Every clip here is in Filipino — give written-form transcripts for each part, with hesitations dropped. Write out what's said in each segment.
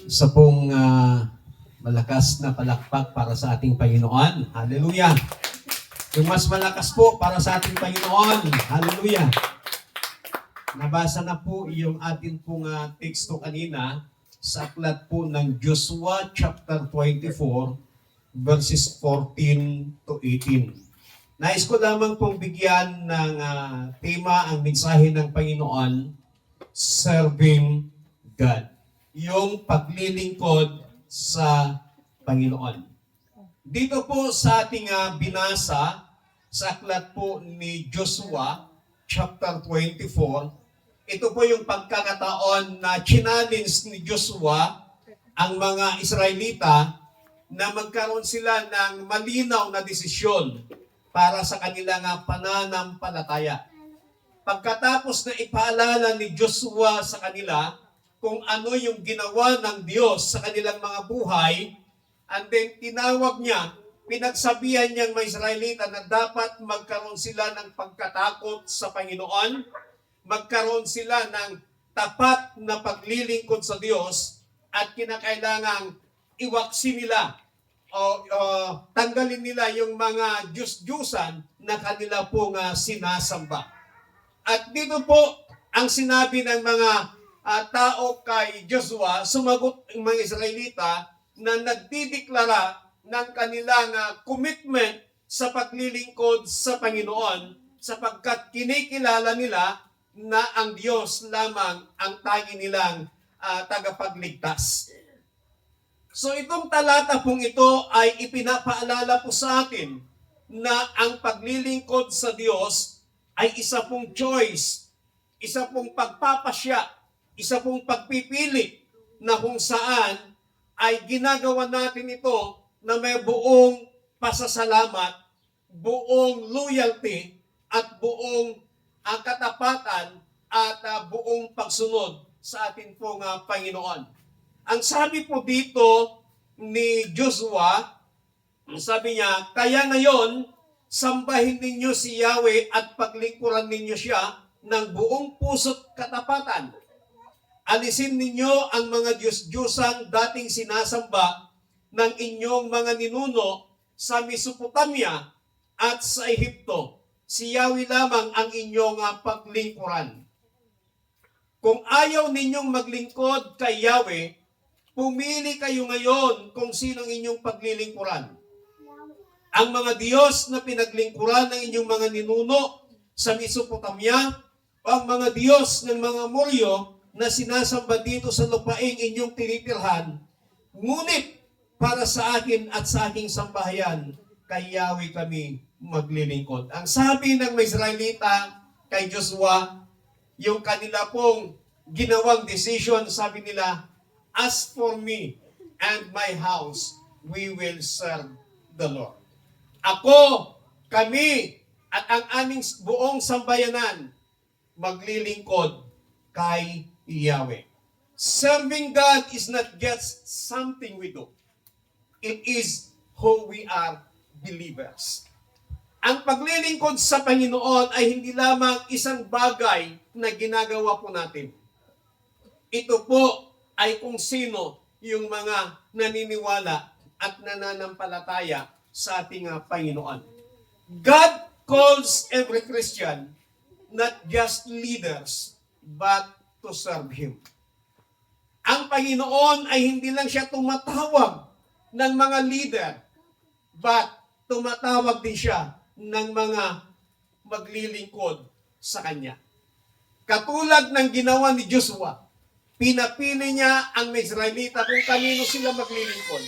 Isa pong malakas na palakpak para sa ating Panginoon. Hallelujah! Yung mas malakas po para sa ating Panginoon. Hallelujah! Nabasa na po yung ating pong teksto kanina sa aklat po ng Joshua chapter 24 verses 14 to 18. Nais ko lamang pong bigyan ng tema ang mensahe ng Panginoon, Serving God. Yung paglilingkod sa Panginoon. Dito po sa ating binasa sa aklat po ni Joshua chapter 24, ito po yung pagkakataon na challenge ni Joshua ang mga Israelita na magkaroon sila ng malinaw na desisyon para sa kanilang pananampalataya. Pagkatapos na ipaalala ni Joshua sa kanila kung ano yung ginawa ng Diyos sa kanilang mga buhay, and then tinawag niya, pinagsabihan niyang mga Israelita na dapat magkaroon sila ng pagkatakot sa Panginoon, magkaroon sila ng tapat na paglilingkod sa Diyos, at kinakailangang iwaksi nila o tanggalin nila yung mga Diyos-Diyusan na kanila pong sinasamba. At dito po ang sinabi ng mga tao kay Joshua, sumagot ang mga Israelita na nagdideklara ng kanilang commitment sa paglilingkod sa Panginoon sapagkat kinikilala nila na ang Diyos lamang ang tangi nilang tagapagligtas. So itong talata pong ito ay ipinapaalala po sa atin na ang paglilingkod sa Diyos ay isa pong choice, isa pong pagpapasya, isa pong pagpipili na kung saan ay ginagawa natin ito na may buong pasasalamat, buong loyalty, at buong katapatan at buong pagsunod sa ating pong Panginoon. Ang sabi po dito ni Joshua, sabi niya, kaya ngayon, sambahin ninyo si Yahweh at paglingkuran ninyo siya ng buong puso't katapatan. Alisin ninyo ang mga Diyos-Diyusang dating sinasamba ng inyong mga ninuno sa Mesopotamia at sa Ehipto. Si Yahweh lamang ang inyong paglingkuran. Kung ayaw ninyong maglingkod kay Yahweh, pumili kayo ngayon kung sinong inyong paglilingkuran. Ang mga Diyos na pinaglingkuran ng inyong mga ninuno sa Mesopotamia o ang mga Diyos ng mga Moryo na sinasamba dito sa lupaing inyong tinitirhan, ngunit para sa akin at sa aking sambahayan, kay Yahweh kami maglilingkod. Ang sabi ng mga Israelita kay Joshua, yung kanila pong ginawang decision, sabi nila, as for me and my house, we will serve the Lord. Ako, kami, at ang aming buong sambayanan, maglilingkod kay Yahweh. Serving God is not just something we do. It is who we are believers. Ang paglilingkod sa Panginoon ay hindi lamang isang bagay na ginagawa po natin. Ito po ay kung sino yung mga naniniwala at nananampalataya sa ating Panginoon. God calls every Christian not just leaders, but to serve Him. Ang Panginoon ay hindi lang siya tumatawag ng mga leader, but tumatawag din siya ng mga maglilingkod sa Kanya. Katulad ng ginawa ni Joshua, pinapili niya ang mga Israelita kung kanino sila maglilingkod.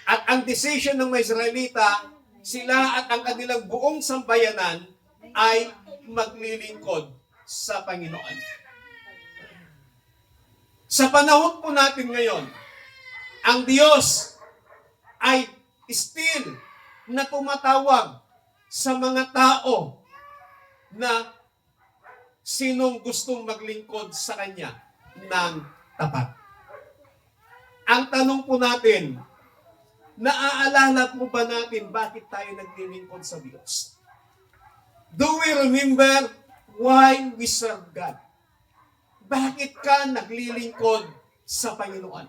At ang decision ng mga Israelita, sila at ang kanilang buong sambayanan ay maglilingkod sa Panginoon. Sa panahon po natin ngayon, ang Diyos ay still na tumatawag sa mga tao na sinong gustong maglingkod sa Kanya ng tapat. Ang tanong po natin, naaalala po ba natin bakit tayo naglilingkod sa Diyos? Do we remember why we serve God? Bakit ka naglilingkod sa Panginoon?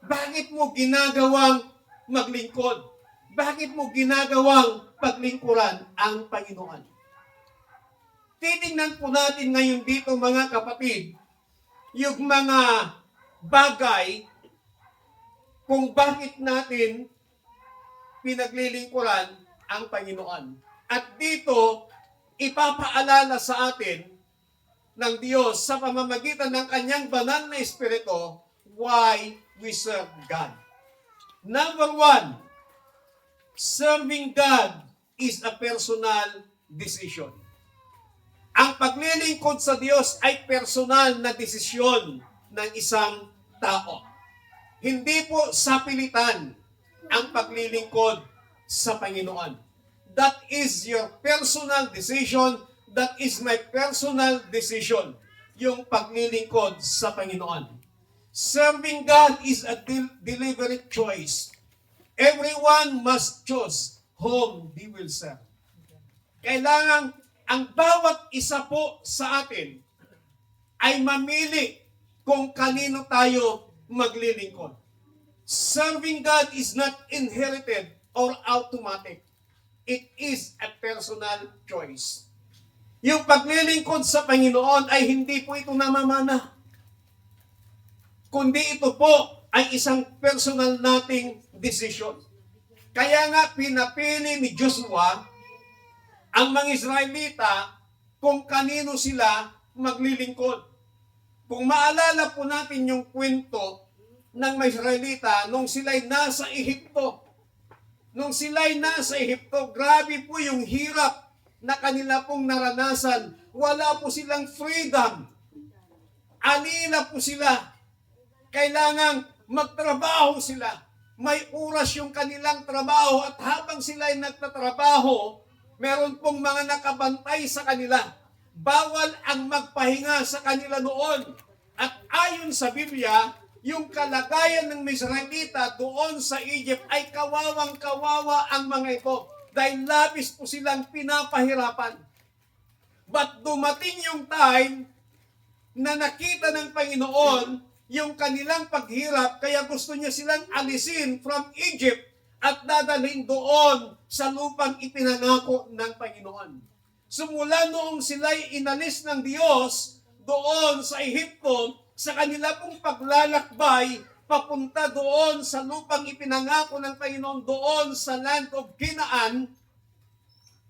Bakit mo ginagawang maglingkod? Bakit mo ginagawang paglingkuran ang Panginoon? Titingnan po natin ngayon dito mga kapatid, yung mga bagay kung bakit natin pinaglilingkuran ang Panginoon. At dito, ipapaalala sa atin ng Diyos sa pamamagitan ng kanyang banal na Espiritu why we serve God. Number one, serving God is a personal decision. Ang paglilingkod sa Diyos ay personal na desisyon ng isang tao. Hindi po sapilitan ang paglilingkod sa Panginoon. That is your personal decision. That is my personal decision. Yung paglilingkod sa Panginoon. Serving God is a deliberate choice. Everyone must choose whom they will serve. Kailangan ang bawat isa po sa atin ay mamili kung kanino tayo maglilingkod. Serving God is not inherited or automatic. It is a personal choice. Yung paglilingkod sa Panginoon ay hindi po ito namamana. Kundi ito po ay isang personal nating decision. Kaya nga pinapili ni Joshua ang mga Israelita kung kanino sila maglilingkod. Kung maalala po natin yung kwento ng mga Israelita nung sila'y nasa Ehipto. Nung sila'y nasa Ehipto, grabe po yung hirap na kanila pong naranasan. Wala po silang freedom. Alila po sila. Kailangang magtrabaho sila. May oras yung kanilang trabaho at habang sila'y nagtatrabaho, meron pong mga nakabantay sa kanila. Bawal ang magpahinga sa kanila noon. At ayon sa Biblia, yung kalagayan ng Israelita doon sa Egypt ay kawawang-kawawa ang mga ito. Dahil labis po silang pinapahirapan. But dumating yung time na nakita ng Panginoon yung kanilang paghirap, kaya gusto niya silang alisin from Egypt at dadalhin doon sa lupang ipinangako ng Panginoon. Sumula noong sila'y inalis ng Diyos doon sa Ehipto, sa kanila pong paglalakbay, papunta doon sa lupang ipinangako ng Panginoon, doon sa land of Canaan,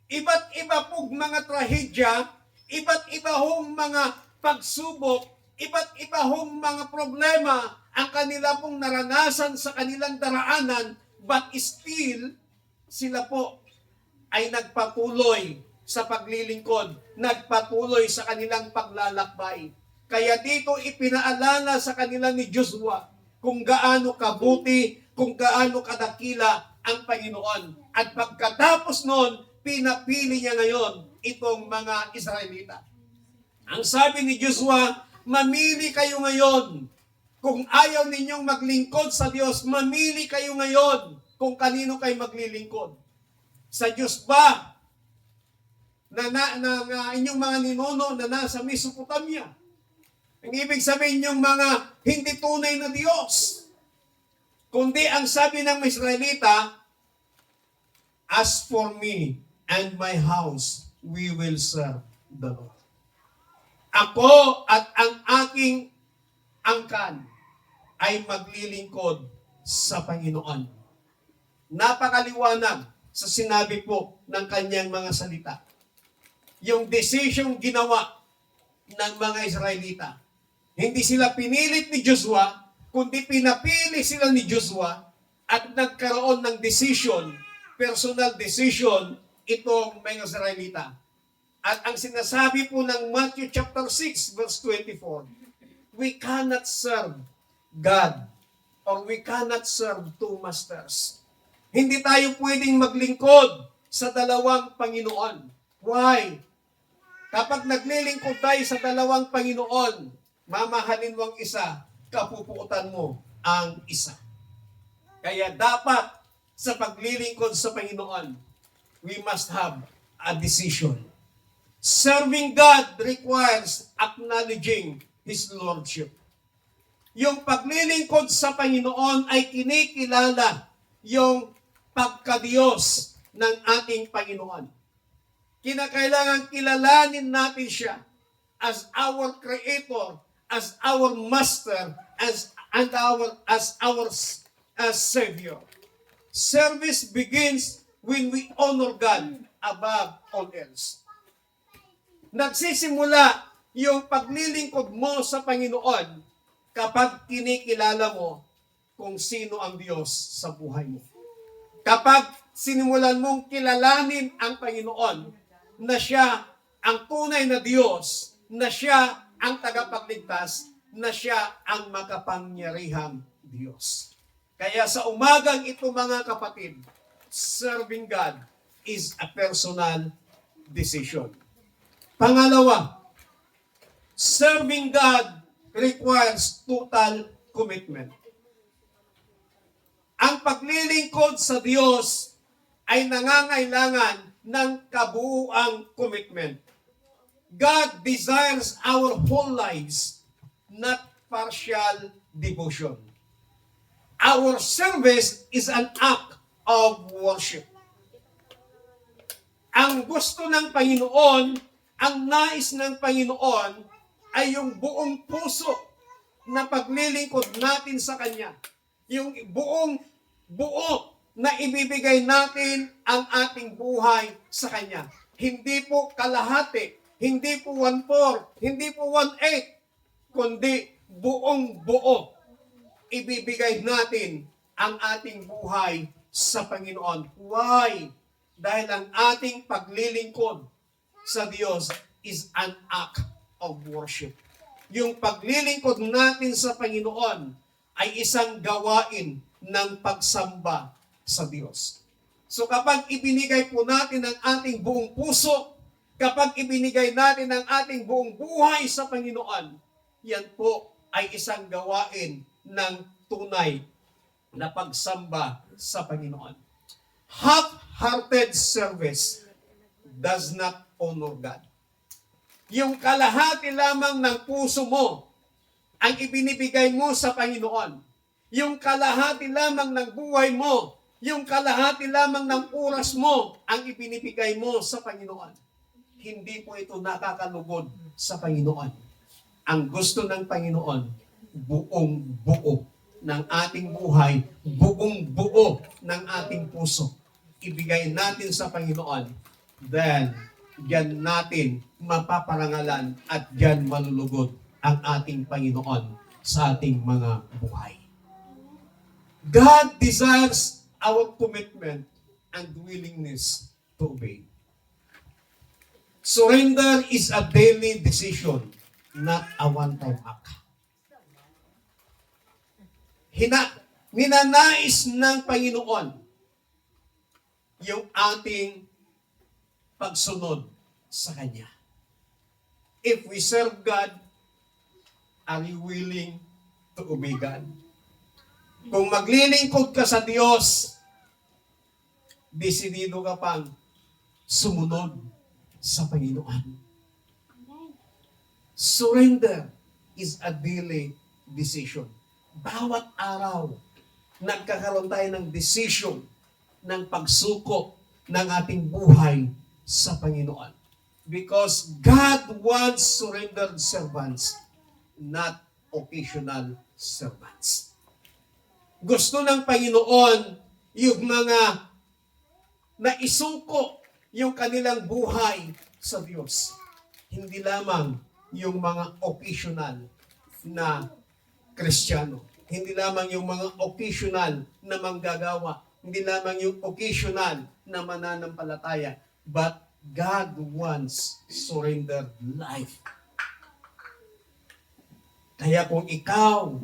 iba't iba pong mga trahedya, iba't iba hong mga pagsubok, iba't iba hong mga problema ang kanila pong naranasan sa kanilang daraanan, but still, sila po ay nagpatuloy sa paglilingkod, nagpatuloy sa kanilang paglalakbay. Kaya dito ipinaalala sa kanila ni Joshua kung gaano kabuti, kung gaano kadakila ang Panginoon. At pagkatapos noon, pinapili niya ngayon itong mga Israelita. Ang sabi ni Joshua, mamili kayo ngayon. Kung ayaw ninyong maglingkod sa Diyos, mamili kayo ngayon kung kanino kayo maglilingkod. Sa Diyos ba na inyong mga ninuno na nasa Mesopotamia? Ang ibig sabihin yung mga hindi tunay na Diyos. Kundi ang sabi ng Israelita, as for me and my house, we will serve the Lord. Ako at ang aking angkan ay maglilingkod sa Panginoon. Napakaliwanag sa sinabi po ng kanyang mga salita. Yung decision ginawa ng mga Israelita. Hindi sila pinilit ni Joshua, kundi pinapili sila ni Joshua at nagkaroon ng decision, personal decision, itong mga Israelita. At ang sinasabi po ng Matthew chapter 6 verse 24, we cannot serve God or we cannot serve two masters. Hindi tayo pwedeng maglingkod sa dalawang Panginoon. Why? Kapag naglilingkod tayo sa dalawang Panginoon, mamahalin mo ang isa, kapupuutan mo ang isa. Kaya dapat sa paglilingkod sa Panginoon, we must have a decision. Serving God requires acknowledging His Lordship. Yung paglilingkod sa Panginoon ay kinikilala yung pagkadiyos ng ating Panginoon. Kinakailangan kilalanin natin siya as our Creator, as our Master, as our Savior. Service begins when we honor God above all else. Nagsisimula yung paglilingkod mo sa Panginoon kapag kinikilala mo kung sino ang Diyos sa buhay mo. Kapag sinimulan mong kilalanin ang Panginoon na siya ang tunay na Diyos, na siya ang tagapagligtas, na siya ang makapangyarihang Diyos. Kaya sa umagang ito mga kapatid, serving God is a personal decision. Pangalawa, serving God requires total commitment. Ang paglilingkod sa Diyos ay nangangailangan ng kabuuang commitment. God desires our whole lives, not partial devotion. Our service is an act of worship. Ang gusto ng Panginoon, ang nais ng Panginoon ay yung buong puso na paglilingkod natin sa Kanya. Yung buo na ibibigay natin ang ating buhay sa Kanya. Hindi po kalahati, hindi po 1/4, hindi po 1/8, kundi buong buo. Ibibigay natin ang ating buhay sa Panginoon. Why? Dahil ang ating paglilingkod sa Diyos is an act of worship. Yung paglilingkod natin sa Panginoon ay isang gawain ng pagsamba sa Diyos. So kapag ibinigay po natin ang ating buong puso, kapag ibinigay natin ang ating buong buhay sa Panginoon, yan po ay isang gawain ng tunay na pagsamba sa Panginoon. Half-hearted service does not honor God. Yung kalahati lamang ng puso mo ang ibinibigay mo sa Panginoon. Yung kalahati lamang ng buhay mo, yung kalahati lamang ng oras mo ang ibinibigay mo sa Panginoon. Hindi po ito nakakalugod sa Panginoon. Ang gusto ng Panginoon, buong buo ng ating buhay, buong buo ng ating puso. Ibigay natin sa Panginoon, then diyan natin mapaparangalan at diyan malulugod ang ating Panginoon sa ating mga buhay. God desires our commitment and willingness to obey. Surrender is a daily decision, not a one-time act. Ninanais ng Panginoon yung ating pagsunod sa Kanya. If we serve God, are you willing to obey God? Kung maglilingkod ka sa Diyos, desidido ka pang sumunod sa Panginoon. Surrender is a daily decision. Bawat araw, nagkakaroon tayo ng decision ng pagsuko ng ating buhay sa Panginoon. Because God wants surrendered servants, not occasional servants. Gusto ng Panginoon yung mga naisuko yung kanilang buhay sa Diyos. Hindi lamang yung mga occasional na Kristiyano. Hindi lamang yung mga occasional na manggagawa. Hindi lamang yung occasional na mananampalataya. But God wants surrendered life. Kaya kung ikaw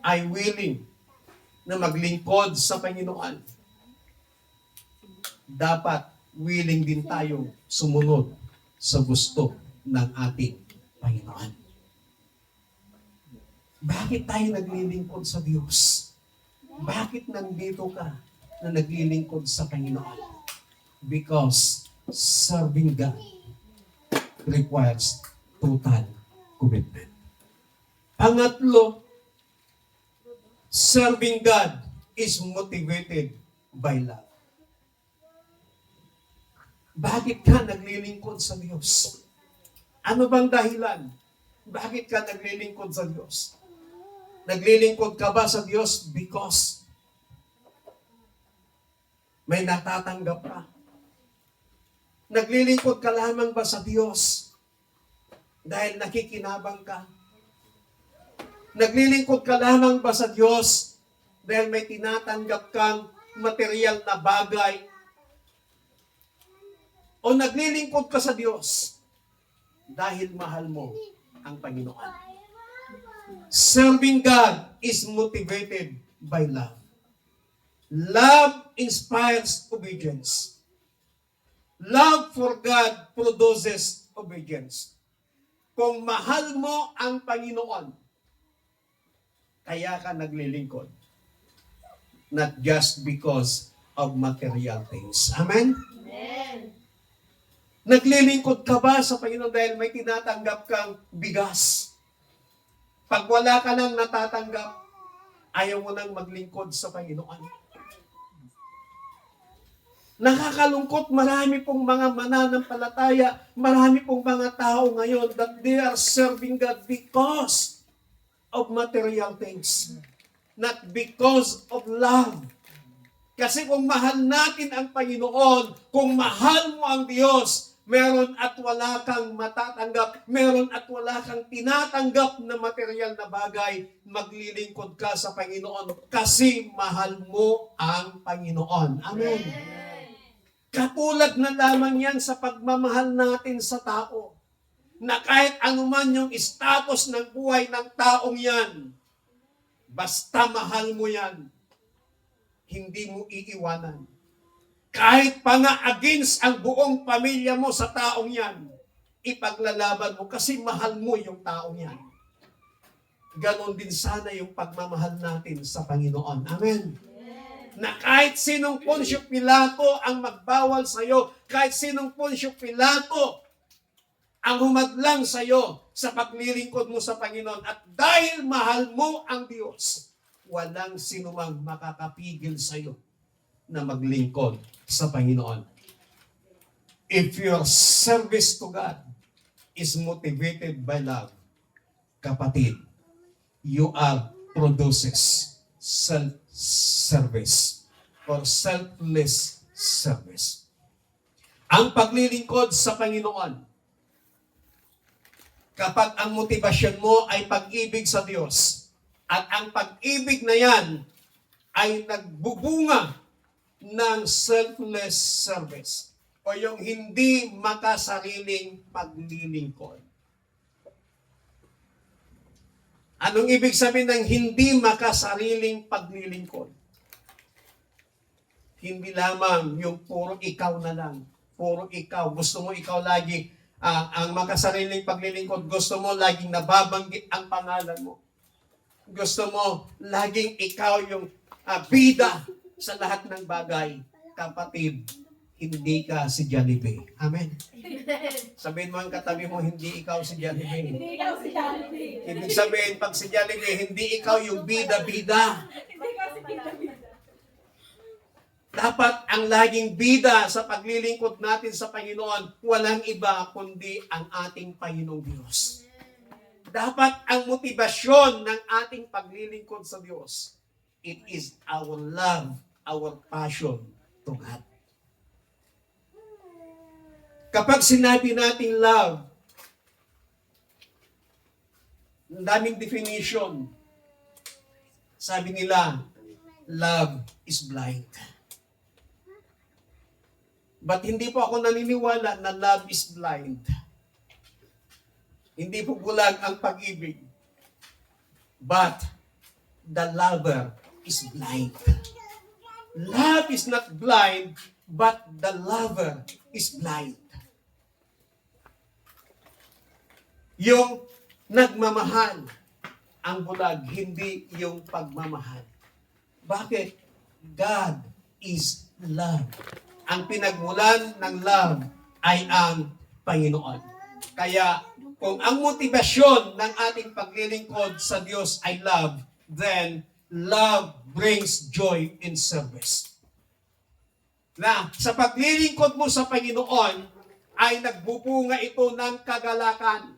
ay willing na maglingkod sa Panginoon, dapat willing din tayo sumunod sa gusto ng ating Panginoon. Bakit tayo naglilingkod sa Diyos? Bakit nandito ka na naglilingkod sa Panginoon? Because serving God requires total commitment. Pangatlo, Serving God is motivated by love. Bakit ka naglilingkod sa Diyos? Ano bang dahilan? Bakit ka naglilingkod sa Diyos? Naglilingkod ka ba sa Diyos because may natatanggap ka? Naglilingkod ka lamang ba sa Diyos dahil nakikinabang ka? Naglilingkod ka lamang ba sa Diyos dahil may tinatanggap kang material na bagay? O naglilingkod ka sa Diyos dahil mahal mo ang Panginoon? Serving God is motivated by love. Love inspires obedience. Love for God produces obedience. Kung mahal mo ang Panginoon, kaya ka naglilingkod. Not just because of material things. Amen? Amen. Naglilingkod ka ba sa Panginoon dahil may tinatanggap kang bigas? Pag wala ka nang natatanggap, ayaw mo nang maglingkod sa Panginoon. Nakakalungkot, marami pong mga mananampalataya, marami pong mga tao ngayon that they are serving God because of material things. Not because of love. Kasi kung mahal natin ang Panginoon, kung mahal mo ang Diyos, meron at wala kang matatanggap, meron at wala kang tinatanggap na material na bagay, maglilingkod ka sa Panginoon kasi mahal mo ang Panginoon. Amen. Katulad na lamang yan sa pagmamahal natin sa tao, na kahit anuman yung status ng buhay ng taong yan, basta mahal mo yan, hindi mo iiwanan. Kahit pa nga against ang buong pamilya mo sa taong yan, ipaglalaban mo kasi mahal mo yung taong yan. Ganon din sana yung pagmamahal natin sa Panginoon. Amen. Na kahit sinong Poncio Pilato ang magbawal sa iyo, kahit sinong Poncio Pilato ang humadlang sa iyo sa paglilingkod mo sa Panginoon, at dahil mahal mo ang Diyos, walang sinumang makakapigil sa iyo na maglingkod sa Panginoon. If your service to God is motivated by love, kapatid, you are produces self-service or selfless service. Ang paglilingkod sa Panginoon, kapag ang motibasyon mo ay pag-ibig sa Diyos, at ang pag-ibig na yan ay nagbubunga ng selfless service o yung hindi makasariling paglilingkod. Anong ibig sabihin ng hindi makasariling paglilingkod? Hindi lamang yung puro ikaw na lang. Puro ikaw. Gusto mo ikaw lagi ang makasariling paglilingkod. Gusto mo laging nababanggit ang pangalan mo. Gusto mo laging ikaw yung bida sa lahat ng bagay. Kapatid, hindi ka si Jollibee. Amen. Sabihin mo ang katabi mo, hindi ikaw si Jollibee. Hindi ikaw si Jollibee. Ibig sabihin, pag si Jollibee, hindi ikaw yung bida-bida. Hindi ikaw si Bida-Bida. Dapat ang laging bida sa paglilingkod natin sa Panginoon, walang iba kundi ang ating Panginoong Diyos. Dapat ang motibasyon ng ating paglilingkod sa Diyos, it is our love, our passion to God. Kapag sinabi natin love, ang daming definition. Sabi nila, love is blind. But hindi po ako naniniwala na love is blind. Hindi po bulag ang pag-ibig. But the lover is blind. Love is not blind, but the lover is blind. Yung nagmamahal ang bulag, hindi yung pagmamahal. Bakit? God is love. Ang pinagmulan ng love ay ang Panginoon. Kaya kung ang motibasyon ng ating paglilingkod sa Diyos ay love, then love brings joy in service. Na sa paglilingkod mo sa Panginoon, ay nagbubunga ito ng kagalakan.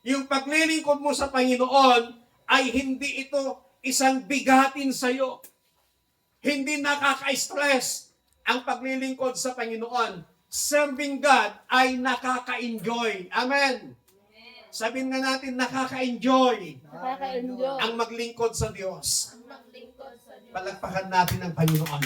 Yung paglilingkod mo sa Panginoon, ay hindi ito isang bigatin sa iyo. Hindi nakaka-stress ang paglilingkod sa Panginoon. Serving God ay nakaka-enjoy. Amen. Sabihin nga natin, nakaka-enjoy Nakaka-enjoy. ang maglingkod sa Diyos. Ang maglingkod sa Diyos. Palagpakan natin ang Panginoon.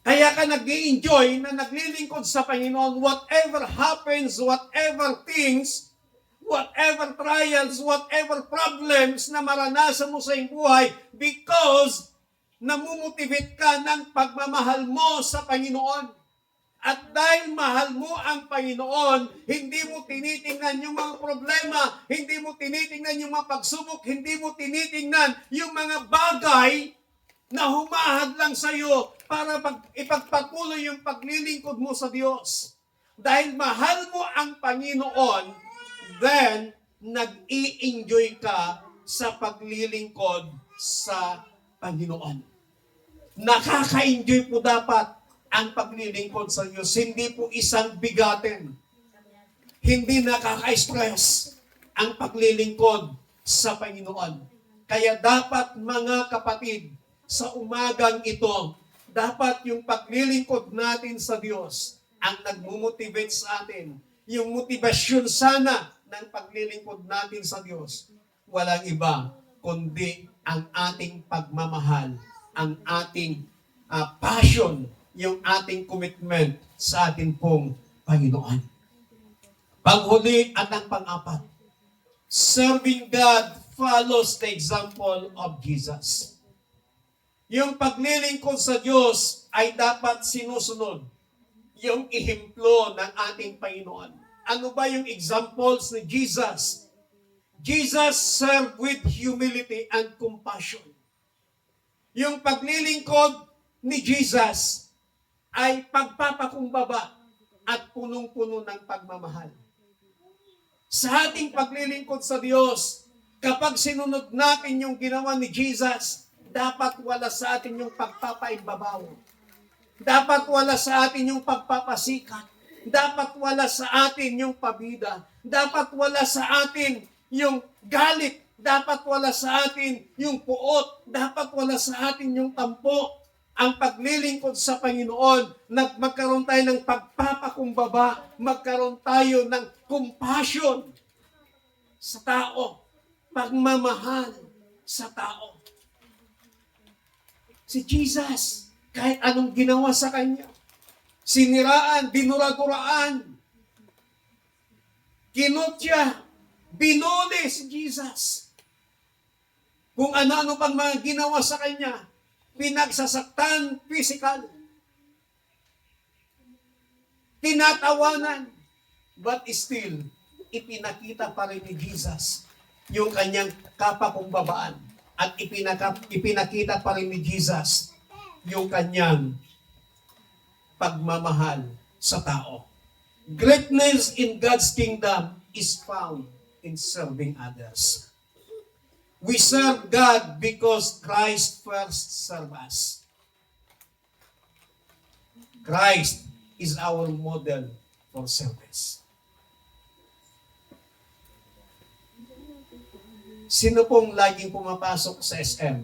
Kaya ka nag-i-enjoy na naglilingkod sa Panginoon, whatever happens, whatever things, whatever trials, whatever problems na maranasan mo sa iyong buhay, because namumutivate ka ng pagmamahal mo sa Panginoon. At dahil mahal mo ang Panginoon, hindi mo tinitingnan yung mga problema, hindi mo tinitingnan yung mga pagsubok, hindi mo tinitingnan yung mga bagay na humahad lang sa iyo para ipagpatuloy yung paglilingkod mo sa Diyos. Dahil mahal mo ang Panginoon, then nag-i-enjoy ka sa paglilingkod sa Panginoon. Nakaka-enjoy po dapat ang paglilingkod sa Diyos. Hindi po isang bigatin. Hindi nakaka-stress ang paglilingkod sa Panginoon. Kaya dapat mga kapatid, sa umagang ito, dapat yung paglilingkod natin sa Diyos ang nagmumotivate sa atin. Yung motivasyon sana ng paglilingkod natin sa Diyos, walang iba kundi ang ating pagmamahal, ang ating passion, yung ating commitment sa ating pong Panginoon. Panghuli at ang pang-apat, serving God follows the example of Jesus. Yung paglilingkod sa Diyos ay dapat sinusunod yung ihemplo ng ating Panginoon. Ano ba yung examples ni Jesus? Jesus served with humility and compassion. Yung paglilingkod ni Jesus ay pagpapakumbaba at punong-puno ng pagmamahal. Sa ating paglilingkod sa Diyos, kapag sinunod natin yung ginawa ni Jesus, dapat wala sa atin yung pagpapaimbabaw. Dapat wala sa atin yung pagpapasikat. Dapat wala sa atin yung pabida. Dapat wala sa atin yung galit. Dapat wala sa atin yung puot. Dapat wala sa atin yung tampo. Ang paglilingkod sa Panginoon, magkaroon tayo ng pagpapakumbaba, magkaroon tayo ng compassion sa tao, pagmamahal sa tao. Si Jesus, kahit anong ginawa sa kanya, siniraan, dinura-duraan, kinutya, binuli si Jesus. Kung ano-ano pang mga ginawa sa kanya, pinagsasaktan, physical, tinatawanan, but still, ipinakita pa rin ni Jesus yung kanyang kapakumbabaan. At ipinakita pa rin ni Jesus yung kanyang pagmamahal sa tao. Greatness in God's kingdom is found in serving others. We serve God because Christ first served us. Christ is our model for service. Sino pong laging pumapasok sa SM?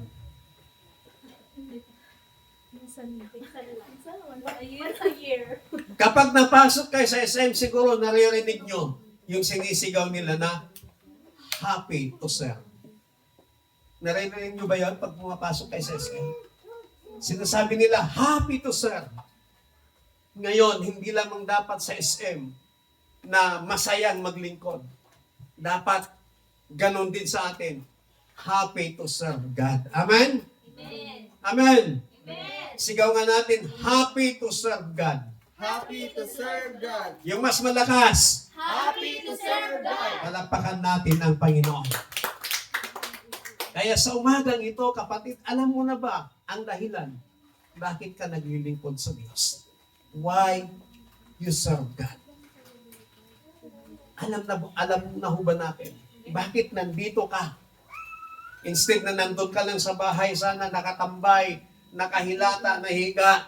Once a year. Kapag napasok kayo sa SM, siguro naririnig nyo yung sinisigaw nila na happy to serve. Naririnig nyo ba yan pag pumapasok kayo sa SM? Sinasabi nila, happy to serve. Ngayon, hindi lamang dapat sa SM na masayang maglingkod. Dapat ganon din sa atin. Happy to serve God. Amen? Amen. Amen. Amen. Sigaw nga natin, happy to serve God. Happy to serve God. Yung mas malakas, Happy to serve God. palakpakan natin ang Panginoon. Kaya sa umagang ito, kapatid, alam mo na ba ang dahilan? Bakit ka naglilingkod sa Diyos? Why you serve God? Alam na ho ba natin? Bakit nandito ka? Instead na nandun ka lang sa bahay, sana nakatambay, nakahilata, nahiga.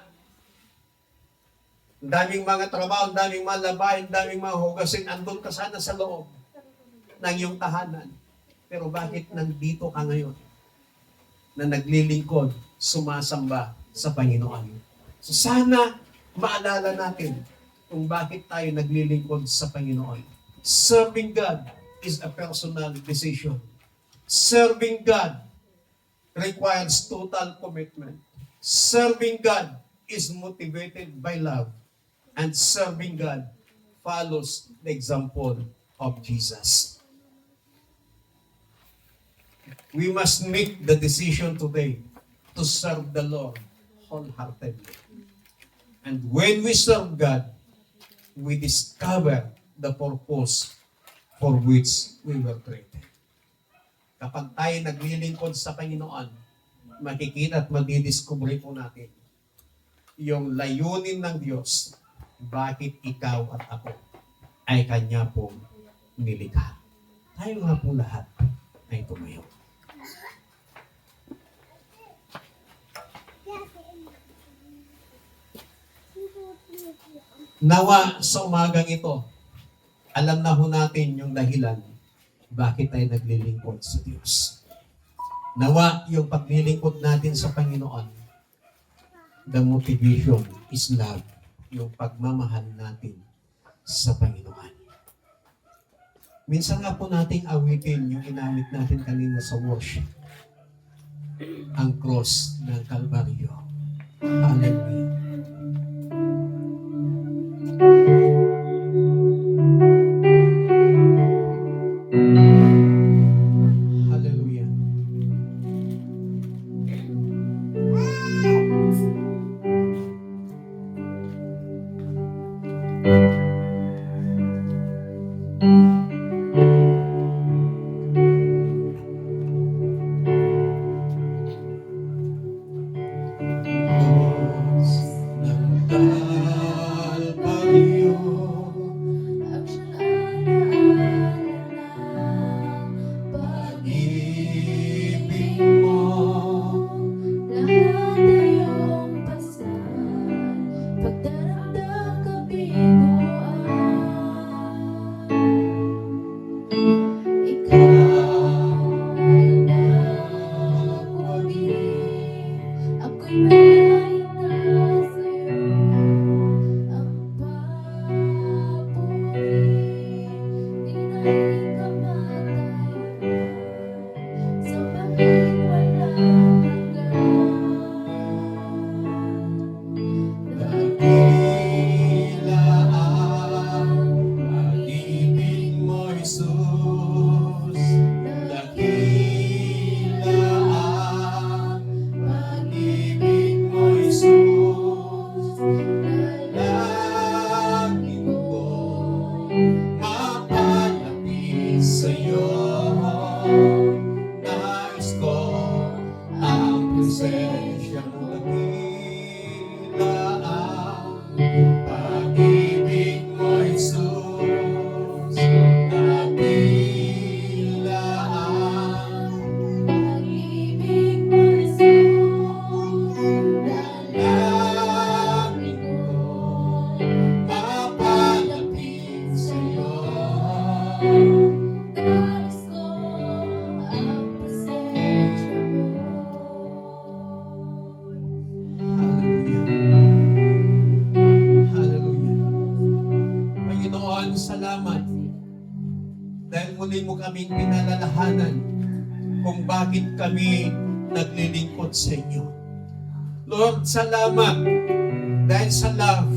Ang daming mga trabaho, ang daming mga labay, ang daming mga hugasin, andun ka sana sa loob ng iyong tahanan. Pero bakit nandito ka ngayon na naglilingkod, sumasamba sa Panginoon? So sana maalala natin kung bakit tayo naglilingkod sa Panginoon. Serving God is a personal decision. Serving God requires total commitment. Serving God is motivated by love. And serving God follows the example of Jesus. We must make the decision today to serve the Lord wholeheartedly. And when we serve God, we discover the purpose for which we were created. Kapag tayo naglilingkod sa Panginoon, makikita at madidiscover po natin yung layunin ng Diyos, bakit ikaw at ako ay Kanya pong nilikha. Tayo nga po lahat ay tumayo. Nawa sa umagang ito, alam na ho natin yung dahilan bakit tayo naglilingkod sa Diyos. Nawa yung paglilingkod natin sa Panginoon, the motivation is love, yung pagmamahal natin sa Panginoon. Minsan nga po nating awitin yung inawit natin kanina sa worship, ang cross ng Kalbaryo. Hallelujah. Hallelujah. Cross ng Kalbaryo, Ang siyang alaala ng pag-ibig mo, lahat ay iyong pasan, pagdaragdag kabiguan. Ikaw ay nagwagi, ako'y malayo na sa'yo. Ang papuri, di na ikamatayan, sa bangin walang hanggan. dakila ang pag-ibig mo, Jesus. Dakila ang pag-ibig mo, Jesus. Dalangin ko'y mapalapit sa'yo. Nais ko ang presensya mo. Dakila ang pag-ibig mo, Jesus. Dakila ang Pag-ibig mo, Jesus, dalangin ko'y mapalapit sa'yo. nais ko ang presensya mo. Hallelujah. Hallelujah. Panginoon, salamat dahil muli mo kaming pinalalahanan kung bakit kami naglilingkod sa inyo. Lord, salamat dahil sa love.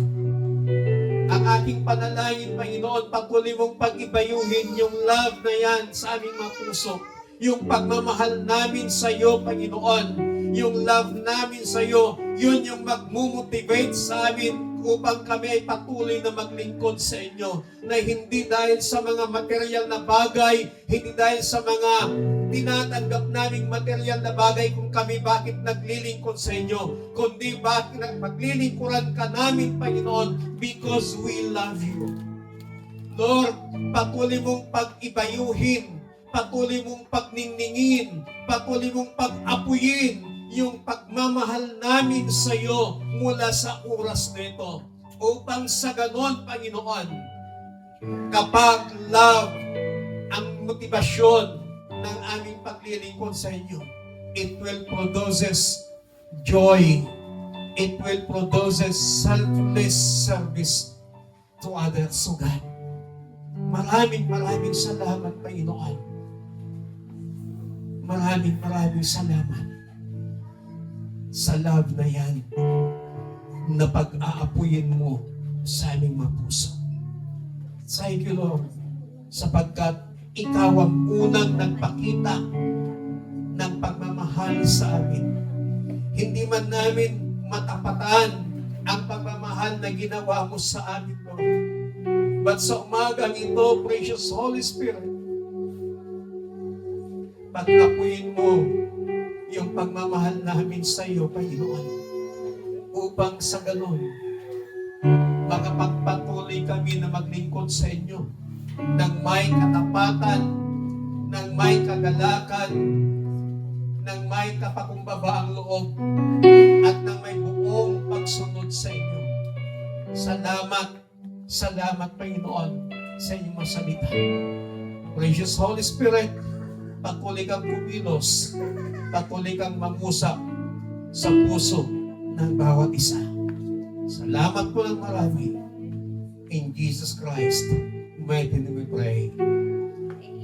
Ang aking panalangin, Panginoon, patuloy mong pag-ibayuhin yung love na yan sa aming mga puso. Yung pagmamahal namin sa iyo, Panginoon. Yung love namin sa iyo, yun yung magmumotivate sa amin upang kami ay patuloy na maglingkod sa inyo. Na hindi dahil sa mga material na bagay, hindi dahil sa mga tinatanggap naming material na bagay kung kami bakit naglilingkod sa inyo, kundi bakit maglilingkuran ka namin, Panginoon, because we love you. Lord, patuloy mong pag-ibayuhin, patuloy mong pagniningin, patuloy mong pag-apuyin yung pagmamahal namin sa iyo mula sa oras na ito. Upang sa ganon, Panginoon, kapag love ang motibasyon ng aming paglilingkod sa inyo, it will produces joy. It will produces selfless service to others, O God. Maraming salamat, Panginoon. Maraming salamat sa love na yan na pag-aapuyin mo sa aming mga puso. Thank you, Lord, sapagkat ikaw ang unang nagpakita ng pagmamahal sa amin. Hindi man namin matapatan ang pagmamahal na ginawa mo sa amin, Lord. But sa umagang ito, precious Holy Spirit, pag-apuyin mo yung pagmamahal namin sa iyo, Panginoon, upang sa ganon, makapagpatuloy kami na maglingkod sa inyo ng may katapatan, ng may kagalakan, ng may kapakumbabaang loob, at ng may buong pagsunod sa inyo. Salamat, Panginoon, sa inyong mga salita. Precious Holy Spirit, patuloy kang kumilos, patuloy kang mangusap sa puso ng bawat isa. Salamat po ng marami. In Jesus Christ, mighty name we pray.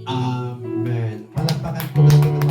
Amen. Palakpakan po natin ang